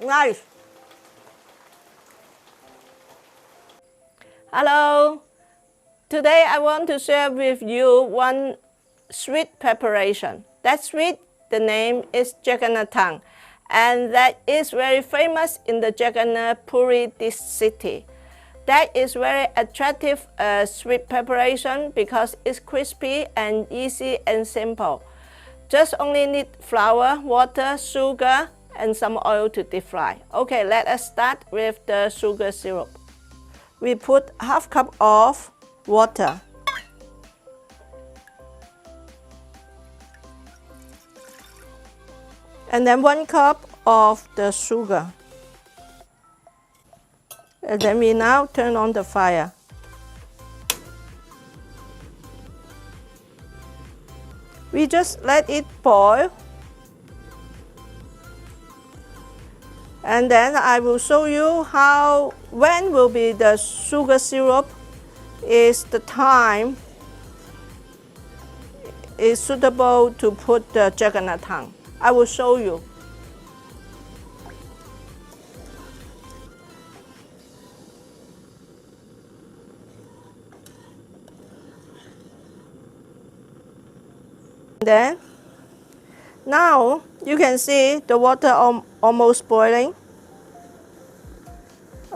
Nice. Hello. Today I want to share with you one sweet preparation. That sweet, the name is jagannath, and that is very famous in the Jagannath Puri, this city. That is very attractive sweet preparation because it's crispy and easy and simple. Just only need flour, water, sugar, and some oil to deep fry. Okay, let us start with the sugar syrup. We put half cup of water. And then 1 cup of the sugar. And then we now turn on the fire. We just let it boil. And then I will show you when will be the sugar syrup is the time is suitable to put the jagannath. I will show you. Then, now you can see the water almost boiling.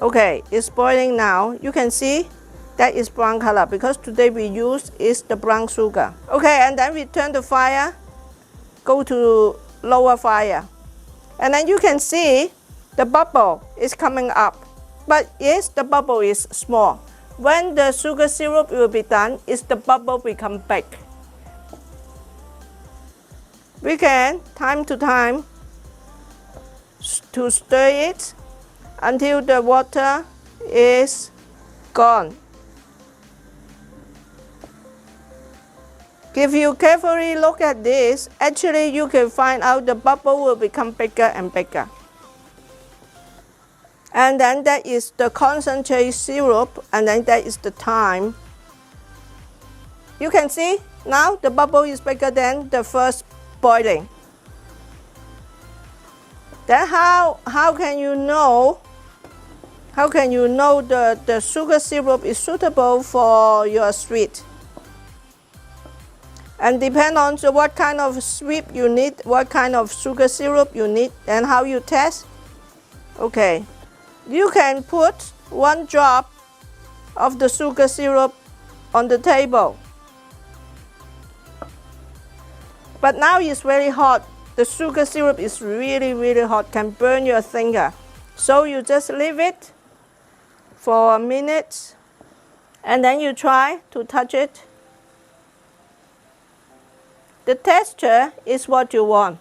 Okay, it's boiling now. You can see that is brown color because today we use is the brown sugar. Okay, and then we turn the fire, go to lower fire. And then you can see the bubble is coming up. But yes, the bubble is small. When the sugar syrup will be done, the bubble become big. We can, time to time, to stir it until the water is gone. If you carefully look at this, actually you can find out the bubble will become bigger and bigger. And then that is the concentrate syrup, and then that is the time. You can see now the bubble is bigger than the first boiling. Then how can you know the sugar syrup is suitable for your sweet? And depend on what kind of sweet you need, what kind of sugar syrup you need, and how you test. Okay, you can put 1 drop of the sugar syrup on the table. But now it's very hot. The sugar syrup is really hot, can burn your finger. So you just leave it for a minute and then you try to touch it. The texture is what you want.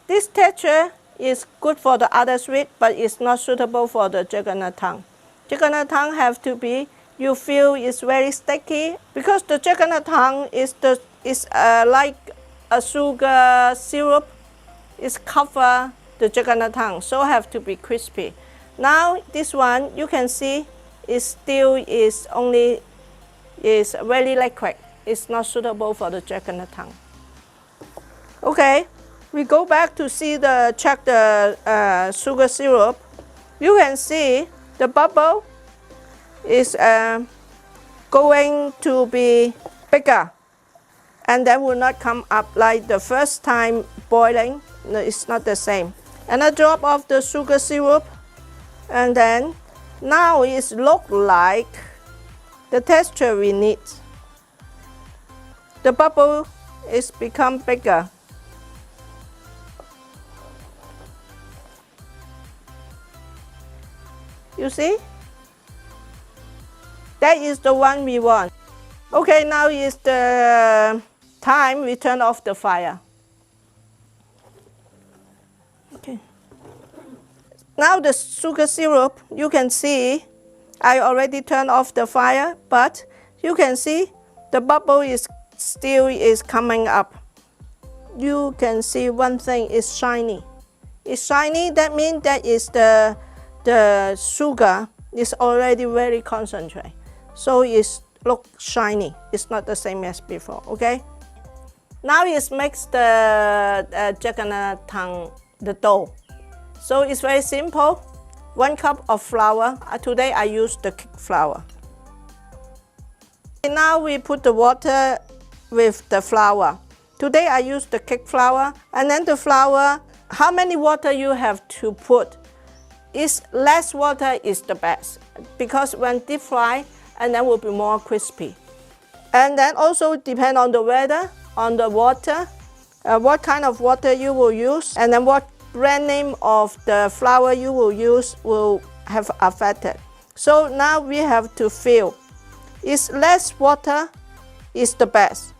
This texture is good for the other sweet, but it's not suitable for the jagannath. Jagannath have to be, you feel it's very sticky because the jagannath is like a sugar syrup is cover the jagannath, so have to be crispy. Now this one you can see is very liquid. It's not suitable for the jagannath. Okay, we go back to check the sugar syrup. You can see the bubble is going to be bigger. And that will not come up like the first time boiling. No, it's not the same. And a drop of the sugar syrup. And then now it looks like the texture we need. The bubble is become bigger. You see? That is the one we want. Okay, now is the time we turn off the fire. Okay. Now the sugar syrup, you can see, I already turned off the fire, but you can see the bubble is still coming up. You can see one thing is shiny. It's shiny, that means that is the sugar is already very concentrated. So it looks shiny. It's not the same as before, okay? Now it makes the jagannath, the dough. So it's very simple. 1 cup of flour. Today I use the cake flour. Now we put the water with the flour. Today I use the cake flour, and then the flour, how many water you have to put? Is less water is the best, because when deep fry, and then will be more crispy. And then also depend on the weather, on the water, what kind of water you will use, and then what brand name of the flour you will use will have affected. So now we have to fill. Is less water is the best.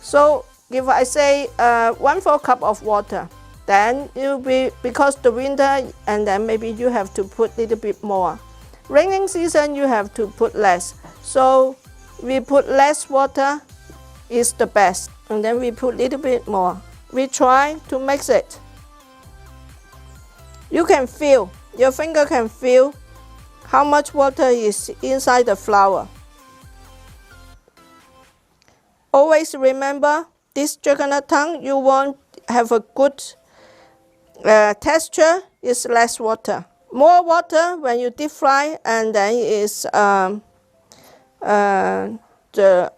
So if I say 1/4 cup of water, then you'll be, because the winter, and then maybe you have to put a little bit more. Raining season you have to put less. So we put less water is the best, and then we put a little bit more. We try to mix it. You can feel, your finger can feel how much water is inside the flour. Always remember, this coconut tongue, you want have a good texture, is less water. More water when you deep fry, and then is the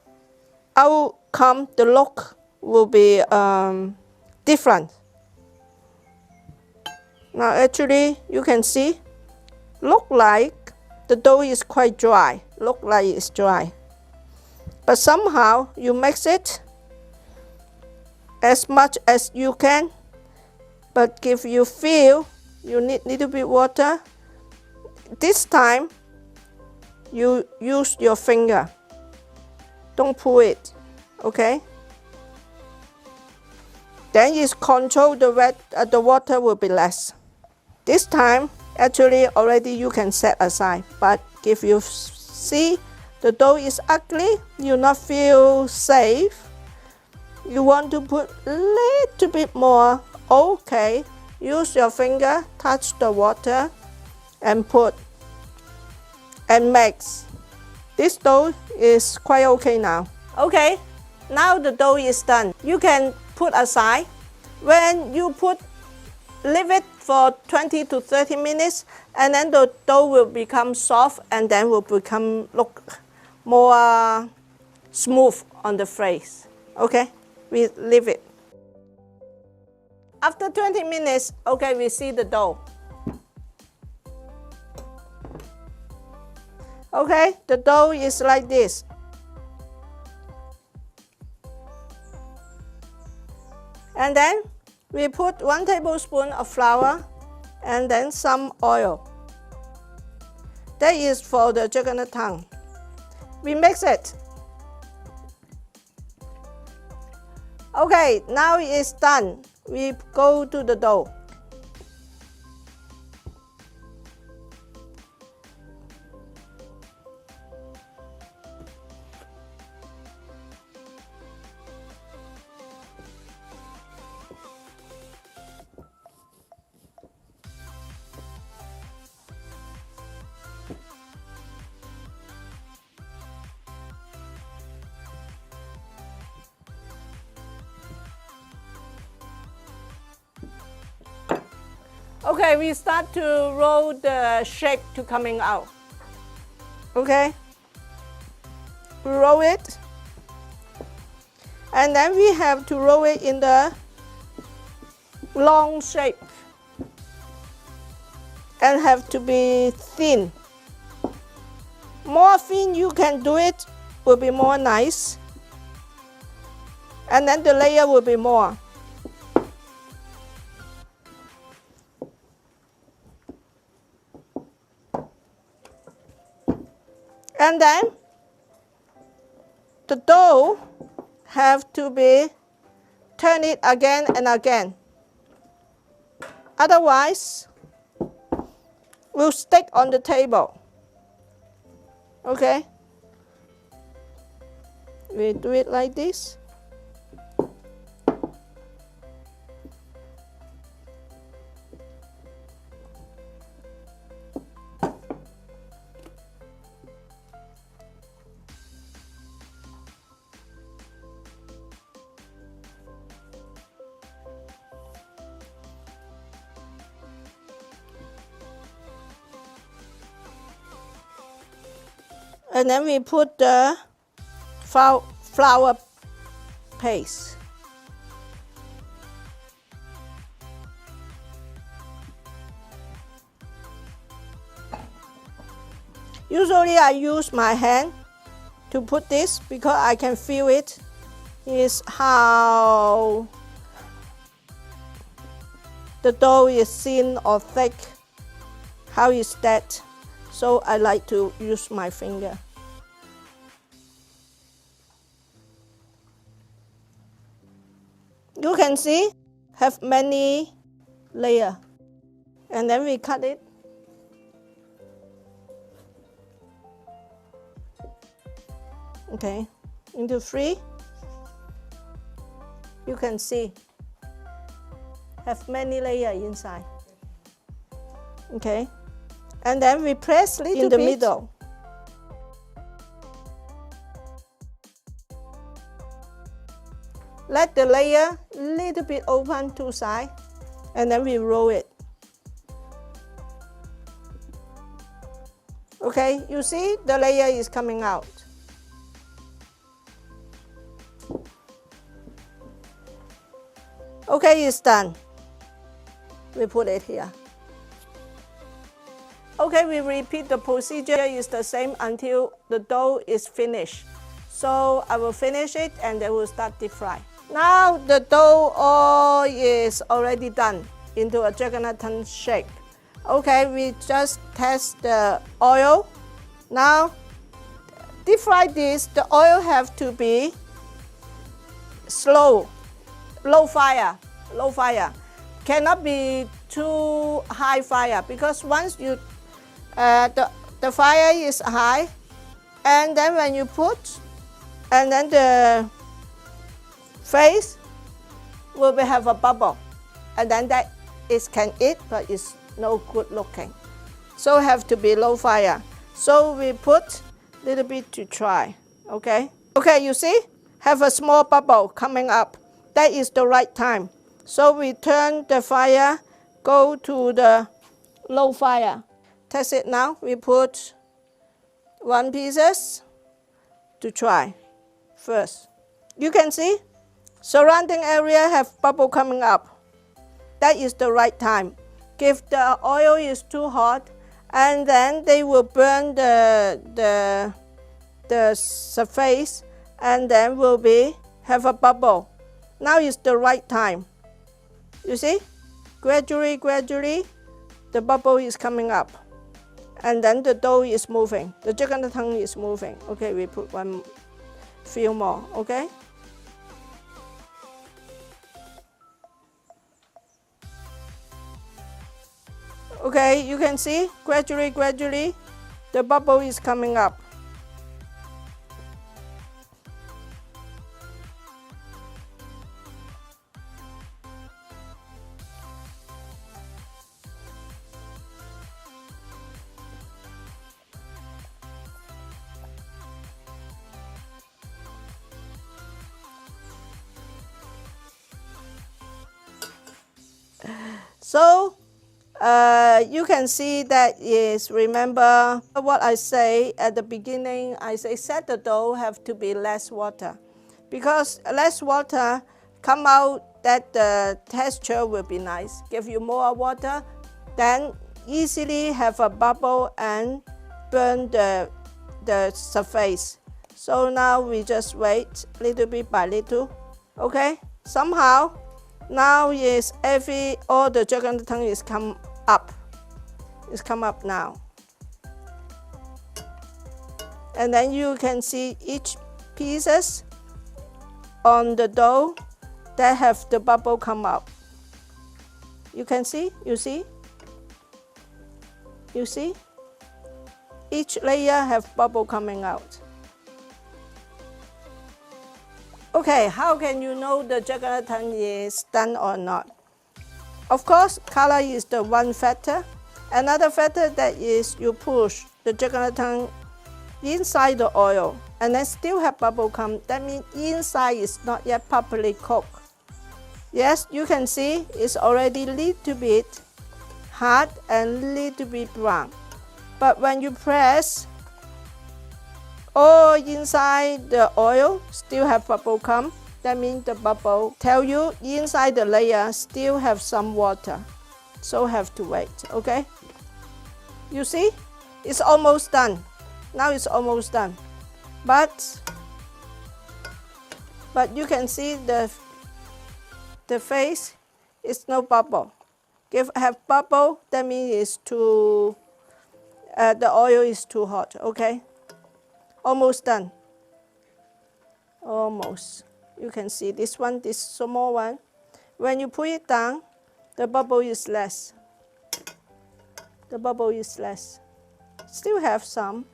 outcome, the look will be different. Now actually you can see, look like the dough is quite dry, look like it's dry. But somehow you mix it as much as you can. But if you feel you need a little bit water, this time you use your finger. Don't pull it, okay? Then you control the water will be less. This time, actually already you can set aside. But if you see the dough is ugly, you not feel safe, you want to put a little bit more, okay, use your finger, touch the water, and put, and mix. This dough is quite okay now. Okay, now the dough is done. You can put aside. When you put, leave it for 20 to 30 minutes, and then the dough will become soft, and then will become look more smooth on the face. Okay, we leave it. After 20 minutes, okay, we see the dough. Okay, the dough is like this. And then we put 1 tablespoon of flour and then some oil. That is for the coconut tongue. We mix it. Okay, now it's done. We go to the dough. Okay, we start to roll the shape to coming out. Okay, we roll it, and then we have to roll it in the long shape and have to be thin. More thin you can do it, will be more nice, and then the layer will be more. And then the dough have to be turn it again and again. Otherwise, will stick on the table. Okay? We do it like this. And then we put the flour paste. Usually I use my hand to put this because I can feel it. Is how the dough is thin or thick. How is that? So I like to use my finger. You can see, have many layers. And then we cut it. Okay, into 3. You can see, have many layers inside. Okay, and then we press in the middle. Let the layer little bit open to side, and then we roll it. Okay, you see the layer is coming out. Okay, it's done. We put it here. Okay, we repeat the procedure. Is the same until the dough is finished. So I will finish it and then we'll start deep fry. Now the dough all is already done into a dragon shape. Okay, we just test the oil. Now deep fry this, the oil have to be low fire. Cannot be too high fire because once you the fire is high, and then when you put, and then the face will have a bubble, and then that is can eat but it's no good looking. So have to be low fire. So we put little bit to try. Okay, you see, have a small bubble coming up. That is the right time. So we turn the fire, go to the low fire. Test it now. We put 1 pieces to try first. You can see surrounding area have bubble coming up. That is the right time. If the oil is too hot, and then they will burn the surface, and then will be have a bubble. Now is the right time. You see, gradually, the bubble is coming up, and then the dough is moving. The chicken tongue is moving. Okay, we put few more. Okay. Okay, you can see gradually, the bubble is coming up. So you can see that is, remember what I say at the beginning, I say set the dough have to be less water, because less water come out that the texture will be nice. Give you more water, then easily have a bubble and burn the surface. So now we just wait little bit by little. Okay, somehow now is all the chicken tongue is come up. It's come up now. And then you can see each pieces on the dough that have the bubble come up. You can see, you see? Each layer have bubble coming out. Okay, how can you know the chicken tongue is done or not? Of course, color is the one factor. Another factor that is you push the chicken tongue inside the oil and then still have bubble come. That means inside is not yet properly cooked. Yes, you can see it's already little bit hard and little bit brown. But when you press, all inside the oil still have bubble come, that means the bubble tell you inside the layer still have some water. So have to wait, okay? You see? It's almost done. Now it's almost done. But you can see the face is no bubble. If have bubble, that means it's too, the oil is too hot, okay? Almost done. Almost. You can see this one, this small one. When you put it down, the bubble is less. The bubble is less. Still have some.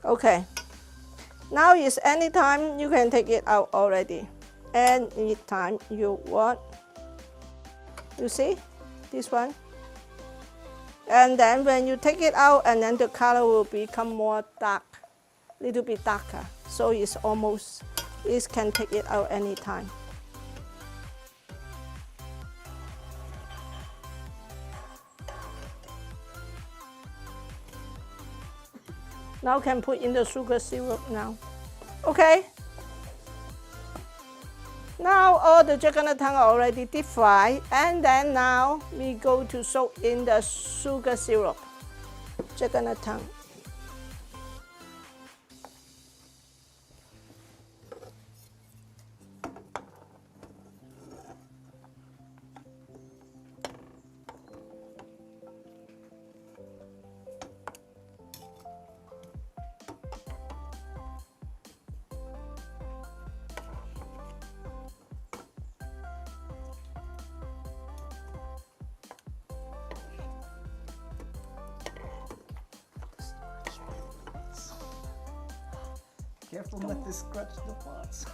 Okay. Now is any time you can take it out already. Any time you want. You see this one? And then when you take it out, and then the color will become more dark, little bit darker. So it's almost, it can take it out anytime. Now can put in the sugar syrup now. Okay. Now all the jack-o'-lantern are already deep fried, and then now we go to soak in the sugar syrup. Jack-o'-lantern. Careful not to scratch the pots.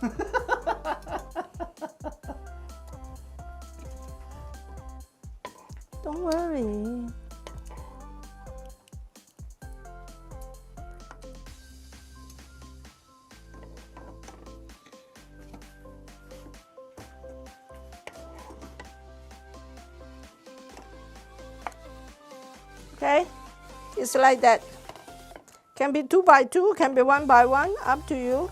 Don't worry. Okay, it's like that. Can be 2 by 2, can be 1 by 1, up to you.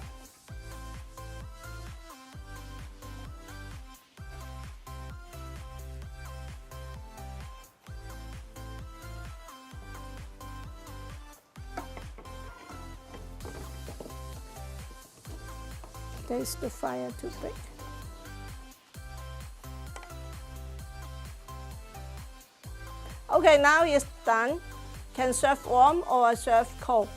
There's the fire too big. Okay, now it's done. Can serve warm or serve cold.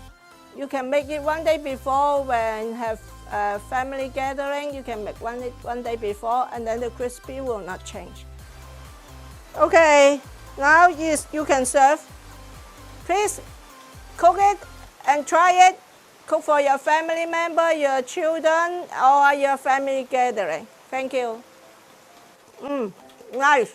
You can make it one day before when have a family gathering. You can make one day before, and then the crispy will not change. Okay, now you can serve. Please cook it and try it. Cook for your family member, your children, or your family gathering. Thank you. Nice.